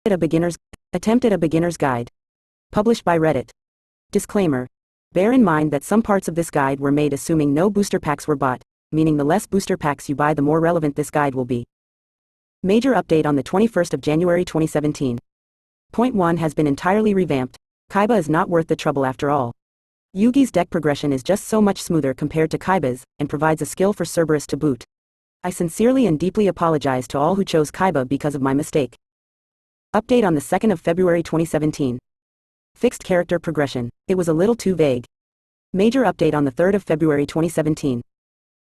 at a beginner's Attempt at a beginner's guide. Published by Reddit. Disclaimer. Bear in mind that some parts of this guide were made assuming no booster packs were bought, meaning the less booster packs you buy the more relevant this guide will be. Major update on the 21st of January 2017. Point 1 has been entirely revamped. Kaiba is not worth the trouble after all. Yugi's deck progression is just so much smoother compared to Kaiba's, and provides a skill for Cerberus to boot. I sincerely and deeply apologize to all who chose Kaiba because of my mistake. Update on the 2nd of February 2017. Fixed character progression. It was a little too vague. Major update on the 3rd of February 2017.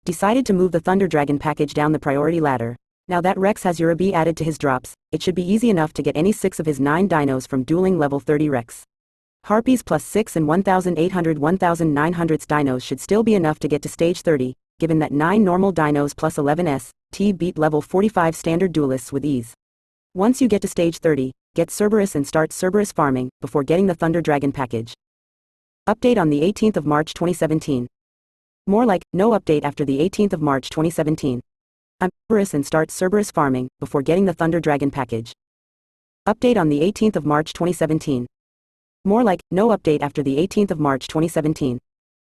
Decided to move the Thunder Dragon package down the priority ladder. Now that Rex has Uraby added to his drops, it should be easy enough to get any 6 of his 9 dinos from dueling level 30 Rex. Harpies plus 6 and 1800-1900 dinos should still be enough to get to stage 30, given that 9 normal dinos plus 11 T beat level 45 standard duelists with ease. Once you get to stage 30, get Cerberus and start Cerberus farming, before getting the Thunder Dragon package. Update on the 18th of March 2017. More like, no update after the 18th of March 2017. I'm Cerberus and start Cerberus farming, before getting the Thunder Dragon package. Update on the 18th of March 2017. More like, no update after the 18th of March 2017.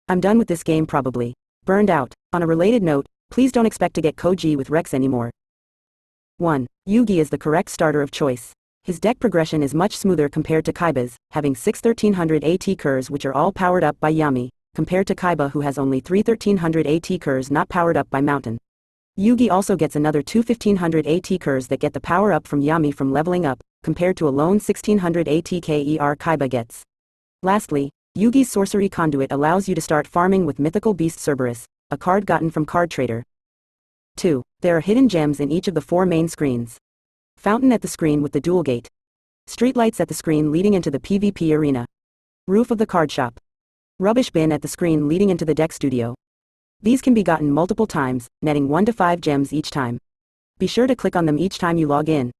I'm done with this game probably. Burned out. On a related note, please don't expect to get Koji with Rex anymore. 1. Yugi is the correct starter of choice. His deck progression is much smoother compared to Kaiba's, having 6 1300 AT curs which are all powered up by Yami, compared to Kaiba who has only 3 1300 AT curs not powered up by Mountain. Yugi also gets another 2 1500 AT curs that get the power up from Yami from leveling up, compared to a lone 1600 ATKER Kaiba gets. Lastly, Yugi's Sorcery Conduit allows you to start farming with Mythical Beast Cerberus, a card gotten from Card Trader. 2. There are hidden gems in each of the 4 main screens. Fountain at the screen with the duel gate. Streetlights at the screen leading into the PvP arena. Roof of the card shop. Rubbish bin at the screen leading into the deck studio. These can be gotten multiple times, netting 1 to 5 gems each time. Be sure to click on them each time you log in.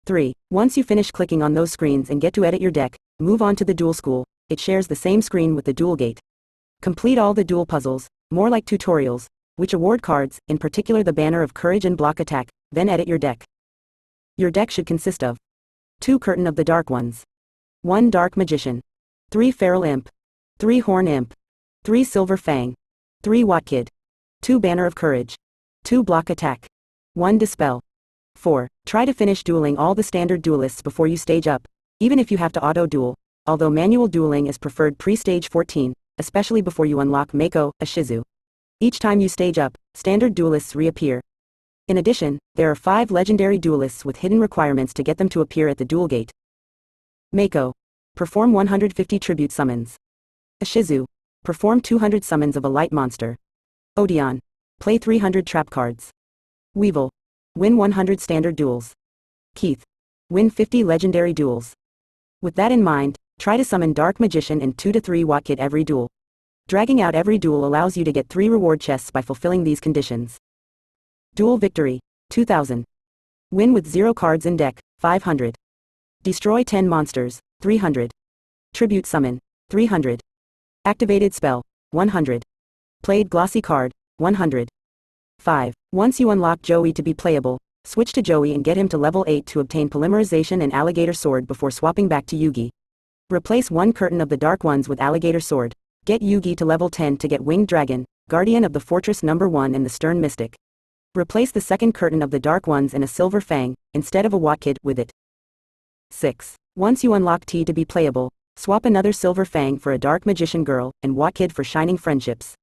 3. Once you finish clicking on those screens and get to edit your deck, move on to the Duel School. It shares the same screen with the duel gate. Complete all the duel puzzles, more like tutorials, which award cards, in particular the Banner of Courage and Block Attack, then edit your deck. Your deck should consist of 2 Curtain of the Dark Ones, 1 Dark Magician, 3 Feral Imp, 3 Horn Imp, 3 Silver Fang, 3 Watkid, 2 Banner of Courage, 2 Block Attack, 1 Dispel. 4. Try to finish dueling all the standard duelists before you stage up, even if you have to auto-duel, although manual dueling is preferred pre-stage 14, especially before you unlock Mako, a Shizu. Each time you stage up, standard duelists reappear. In addition, there are 5 legendary duelists with hidden requirements to get them to appear at the duel gate. Mako. Perform 150 tribute summons. Ashizu. Perform 200 summons of a light monster. Odeon. Play 300 trap cards. Weevil. Win 100 standard duels. Keith. Win 50 legendary duels. With that in mind, try to summon Dark Magician and 2 to 3 Watkid every duel. Dragging out every duel allows you to get 3 reward chests by fulfilling these conditions. Duel Victory, 2000. Win with 0 cards in deck, 500. Destroy 10 monsters, 300. Tribute Summon, 300. Activated Spell, 100. Played Glossy Card, 100. 5. Once you unlock Joey to be playable, switch to Joey and get him to level 8 to obtain Polymerization and Alligator Sword before swapping back to Yugi. Replace 1 Curtain of the Dark Ones with Alligator Sword. Get Yugi to level 10 to get Winged Dragon, Guardian of the Fortress No. 1 and the Stern Mystic. Replace the 2nd Curtain of the Dark Ones and a Silver Fang, instead of a Watkid, with it. 6. Once you unlock T to be playable, swap another Silver Fang for a Dark Magician Girl, and Watkid for Shining Friendships.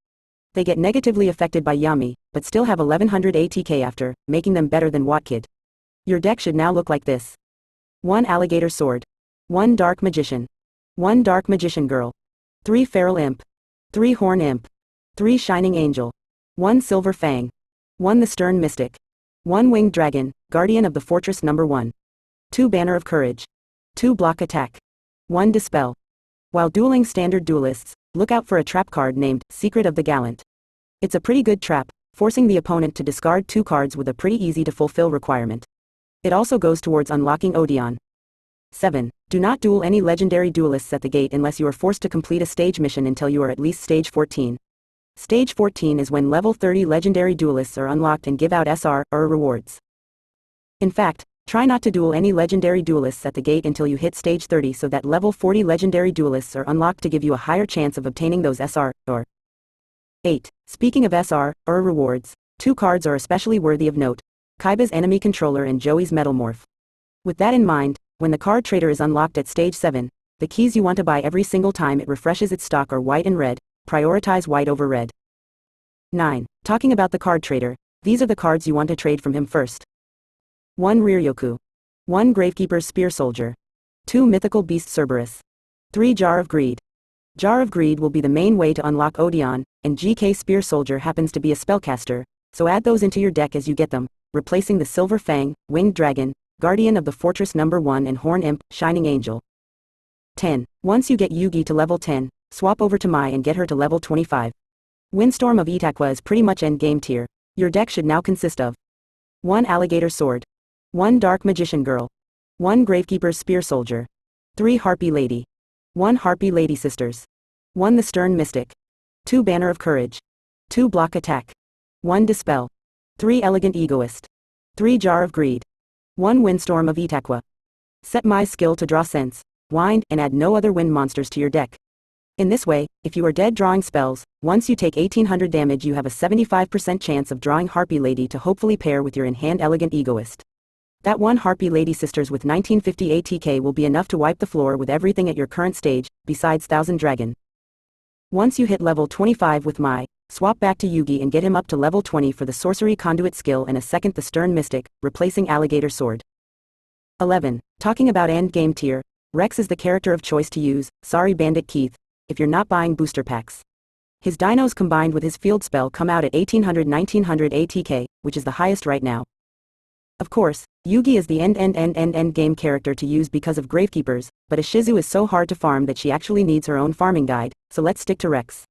They get negatively affected by Yami, but still have 1100 ATK after, making them better than Watkid. Your deck should now look like this. 1 Alligator Sword. 1 Dark Magician. 1 Dark Magician Girl. 3 Feral Imp. 3 Horn Imp. 3 Shining Angel. 1 Silver Fang. 1 The Stern Mystic. 1 Winged Dragon, Guardian of the Fortress No. 1. 2 Banner of Courage. 2 Block Attack. 1 Dispel. While dueling standard duelists, look out for a trap card named Secret of the Gallant. It's a pretty good trap, forcing the opponent to discard 2 cards with a pretty easy to fulfill requirement. It also goes towards unlocking Odeon. 7. Do not duel any legendary duelists at the gate unless you are forced to complete a stage mission until you are at least stage 14. Stage 14 is when level 30 legendary duelists are unlocked and give out SR, rewards. In fact, Try not to duel any legendary duelists at the gate until you hit stage 30 so that level 40 legendary duelists are unlocked to give you a higher chance of obtaining those SR or 8. Speaking of SR or rewards, 2 cards are especially worthy of note: Kaiba's Enemy Controller and Joey's Metalmorph. With that in mind, when the card trader is unlocked at stage 7, the keys you want to buy every single time it refreshes its stock are white and red. Prioritize white over red. 9. Talking about the card trader, these are the cards you want to trade from him first. 1 Riryoku. 1 Gravekeeper's Spear Soldier. 2 Mythical Beast Cerberus. 3 Jar of Greed. Jar of Greed will be the main way to unlock Odeon, and GK Spear Soldier happens to be a spellcaster, so add those into your deck as you get them, replacing the Silver Fang, Winged Dragon, Guardian of the Fortress No. 1 and Horn Imp, Shining Angel. 10. Once you get Yugi to level 10, swap over to Mai and get her to level 25. Windstorm of Itakwa is pretty much endgame tier. Your deck should now consist of 1 Alligator Sword, 1 Dark Magician Girl, 1 Gravekeeper's Spear Soldier, 3 Harpy Lady, 1 Harpy Lady Sisters, 1 The Stern Mystic, 2 Banner of Courage, 2 Block Attack, 1 Dispel, 3 Elegant Egoist, 3 Jar of Greed, 1 Windstorm of Itakwa. Set Mai's skill to draw Sense, Wind, and add no other wind monsters to your deck. In this way, if you are dead drawing spells, once you take 1800 damage you have a 75% chance of drawing Harpy Lady to hopefully pair with your in-hand Elegant Egoist. That 1 Harpy Lady Sisters with 1950 ATK will be enough to wipe the floor with everything at your current stage, besides Thousand Dragon. Once you hit level 25 with Mai, swap back to Yugi and get him up to level 20 for the Sorcery Conduit skill and a second the Stern Mystic, replacing Alligator Sword. 11. Talking about endgame tier, Rex is the character of choice to use, sorry Bandit Keith, if you're not buying booster packs. His dinos combined with his field spell come out at 1800-1900 ATK, which is the highest right now. Of course, Yugi is the end game character to use because of Gravekeepers, but Ishizu is so hard to farm that she actually needs her own farming guide, so let's stick to Rex.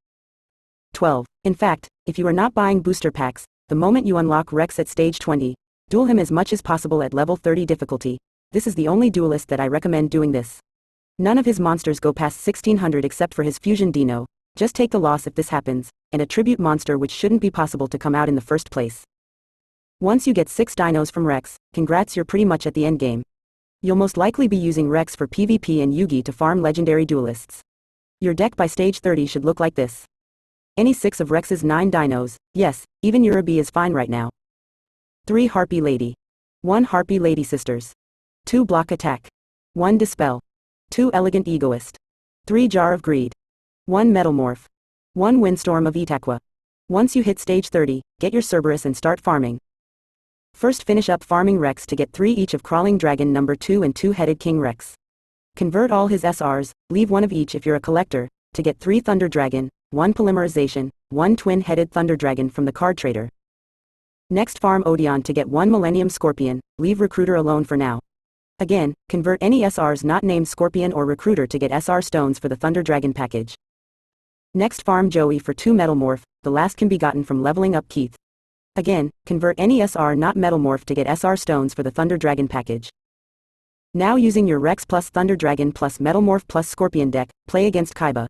12. In fact, if you are not buying booster packs, the moment you unlock Rex at stage 20, duel him as much as possible at level 30 difficulty. This is the only duelist that I recommend doing this. None of his monsters go past 1600 except for his fusion dino. Just take the loss if this happens, and a tribute monster which shouldn't be possible to come out in the first place. Once you get 6 dinos from Rex, congrats, you're pretty much at the endgame. You'll most likely be using Rex for PvP and Yugi to farm legendary duelists. Your deck by stage 30 should look like this. Any 6 of Rex's 9 dinos, yes, even Urabi is fine right now. 3 Harpy Lady. 1 Harpy Lady Sisters. 2 Block Attack. 1 Dispel. 2 Elegant Egoist. 3 Jar of Greed. 1 Metalmorph. 1 Windstorm of Itakwa. Once you hit stage 30, get your Cerberus and start farming. First finish up farming Rex to get 3 each of Crawling Dragon No. 2 and 2-Headed King Rex. Convert all his SRs, leave 1 of each if you're a collector, to get 3 Thunder Dragon, 1 Polymerization, 1 Twin-Headed Thunder Dragon from the card trader. Next farm Odeon to get 1 Millennium Scorpion, leave Recruiter alone for now. Again, convert any SRs not named Scorpion or Recruiter to get SR stones for the Thunder Dragon package. Next farm Joey for 2 Metalmorph, the last can be gotten from leveling up Keith. Again, convert any SR not Metalmorph to get SR stones for the Thunder Dragon package. Now using your Rex plus Thunder Dragon plus Metalmorph plus Scorpion deck, play against Kaiba.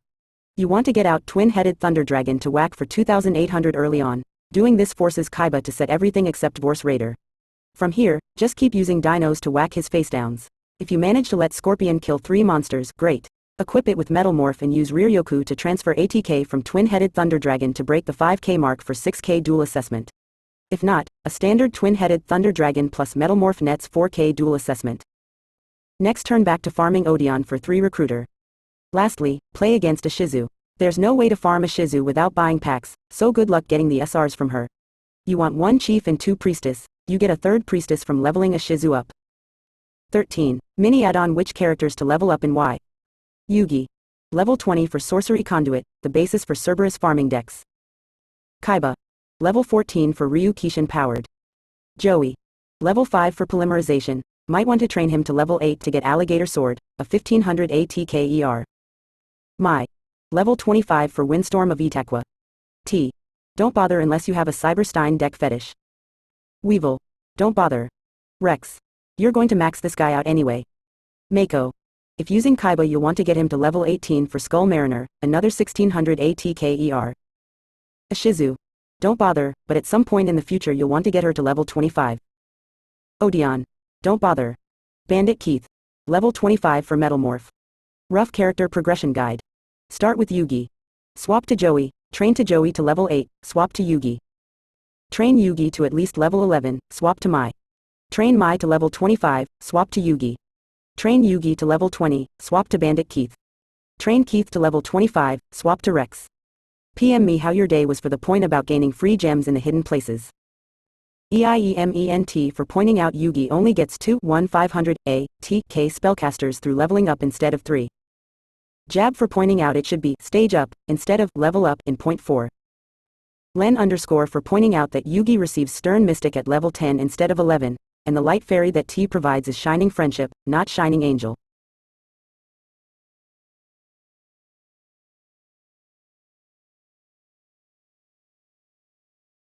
You want to get out Twin-Headed Thunder Dragon to whack for 2800 early on. Doing this forces Kaiba to set everything except Vorse Raider. From here, just keep using dinos to whack his face downs. If you manage to let Scorpion kill 3 monsters, great. Equip it with Metalmorph and use Riryoku to transfer ATK from Twin-Headed Thunder Dragon to break the 5k mark for 6k duel assessment. If not, a standard Twin-Headed Thunder Dragon plus Metalmorph nets 4k duel assessment. Next turn back to farming Odeon for 3 Recruiter. Lastly, play against Ishizu. There's no way to farm Ishizu without buying packs, so good luck getting the SRs from her. You want 1 Chief and 2 Priestess, you get a 3rd Priestess from leveling Ishizu up. 13. Mini add-on which characters to level up and why. Yugi. Level 20 for Sorcery Conduit, the basis for Cerberus farming decks. Kaiba. Level 14 for Ryu Kishin powered. Joey. Level 5 for Polymerization, might want to train him to level 8 to get Alligator Sword, a 1500 ATK ER. Mai. Level 25 for Windstorm of Itakwa. T. Don't bother unless you have a Cyberstein deck fetish. Weevil. Don't bother. Rex. You're going to max this guy out anyway. Mako. If using Kaiba you'll want to get him to level 18 for Skull Mariner, another 1600 ATK ER. Ishizu. Don't bother, but at some point in the future you'll want to get her to level 25. Odeon. Don't bother. Bandit Keith. Level 25 for Metalmorph. Rough Character Progression Guide. Start with Yugi. Swap to Joey, train to Joey to level 8, swap to Yugi. Train Yugi to at least level 11, swap to Mai. Train Mai to level 25, swap to Yugi. Train Yugi to level 20, swap to Bandit Keith. Train Keith to level 25, swap to Rex. PM me how your day was for the point about gaining free gems in the hidden places. EIEMENT for pointing out Yugi only gets 2/1500 A.T.K. spellcasters through leveling up instead of 3. Jab for pointing out it should be stage up instead of level up in point 4. Len _ for pointing out that Yugi receives Stern Mystic at level 10 instead of 11, and the light fairy that T provides is Shining Friendship, not Shining Angel.